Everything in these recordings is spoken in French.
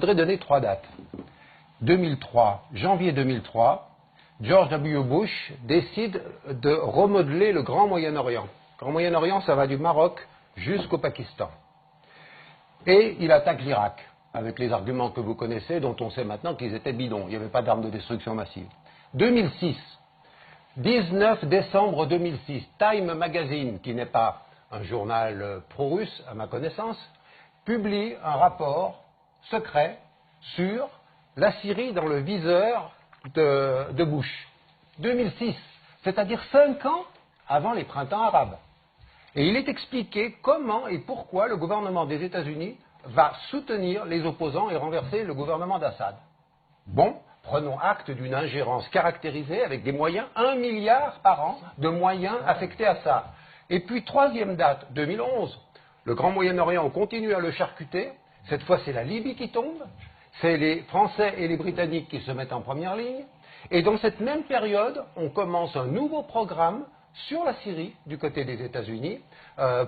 voudrais donner 3 dates. 2003, janvier 2003, George W. Bush décide de remodeler le Grand Moyen-Orient. Le Grand Moyen-Orient, ça va du Maroc jusqu'au Pakistan. Et il attaque l'Irak, avec les arguments que vous connaissez, dont on sait maintenant qu'ils étaient bidons. Il n'y avait pas d'armes de destruction massive. 2006, 19 décembre 2006, Time Magazine, qui n'est pas un journal pro-russe à ma connaissance, publie un rapport secret sur la Syrie dans le viseur de Bush. 2006, c'est-à-dire 5 ans avant les printemps arabes. Et il est expliqué comment et pourquoi le gouvernement des États-Unis va soutenir les opposants et renverser le gouvernement d'Assad. Bon, prenons acte d'une ingérence caractérisée avec des moyens, 1 milliard par an de moyens affectés à ça. Et puis, troisième date, 2011, le Grand Moyen-Orient, on continue à le charcuter. Cette fois, c'est la Libye qui tombe. C'est les Français et les Britanniques qui se mettent en première ligne. Et dans cette même période, on commence un nouveau programme sur la Syrie, du côté des États-Unis,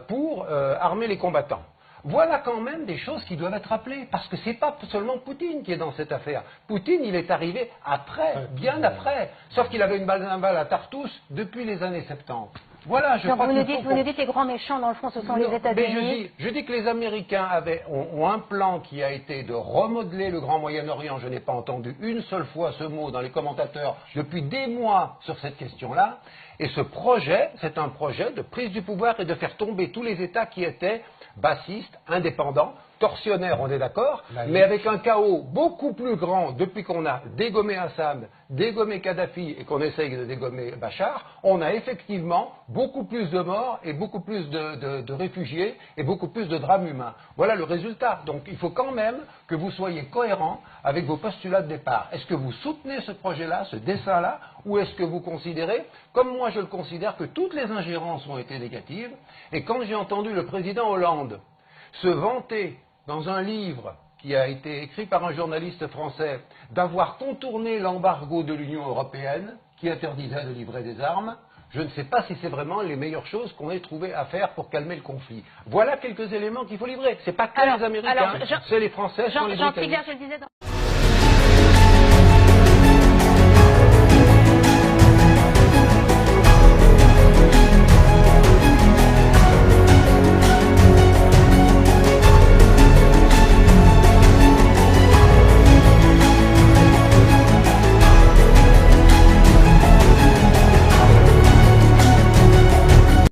pour armer les combattants. Voilà quand même des choses qui doivent être rappelées, parce que ce n'est pas seulement Poutine qui est dans cette affaire. Poutine, il est arrivé après, bien après, sauf qu'il avait une balle à Tartous depuis les années 70. Voilà, je crois vous nous dites les grands méchants, dans le fond, ce sont les États-Unis. Je dis que les Américains ont un plan qui a été de remodeler le Grand Moyen-Orient. Je n'ai pas entendu une seule fois ce mot dans les commentateurs depuis des mois sur cette question-là. Et ce projet, c'est un projet de prise du pouvoir et de faire tomber tous les États qui étaient bassistes, indépendants, tortionnaires, on est d'accord, mais avec un chaos beaucoup plus grand depuis qu'on a dégommé Assad, dégommé Kadhafi et qu'on essaye de dégommer Bachar, on a effectivement beaucoup plus de morts et beaucoup plus de réfugiés et beaucoup plus de drames humains. Voilà le résultat. Donc il faut quand même que vous soyez cohérents avec vos postulats de départ. Est-ce que vous soutenez ce projet-là, ce dessin-là, ou est-ce que vous considérez, comme moi je le considère, que toutes les ingérences ont été négatives? Et quand j'ai entendu le président Hollande se vanter dans un livre qui a été écrit par un journaliste français d'avoir contourné l'embargo de l'Union européenne qui interdisait de livrer des armes, je ne sais pas si c'est vraiment les meilleures choses qu'on ait trouvé à faire pour calmer le conflit. Voilà quelques éléments qu'il faut livrer. Ce n'est pas que les Américains, c'est les Français, c'est les Britanniques.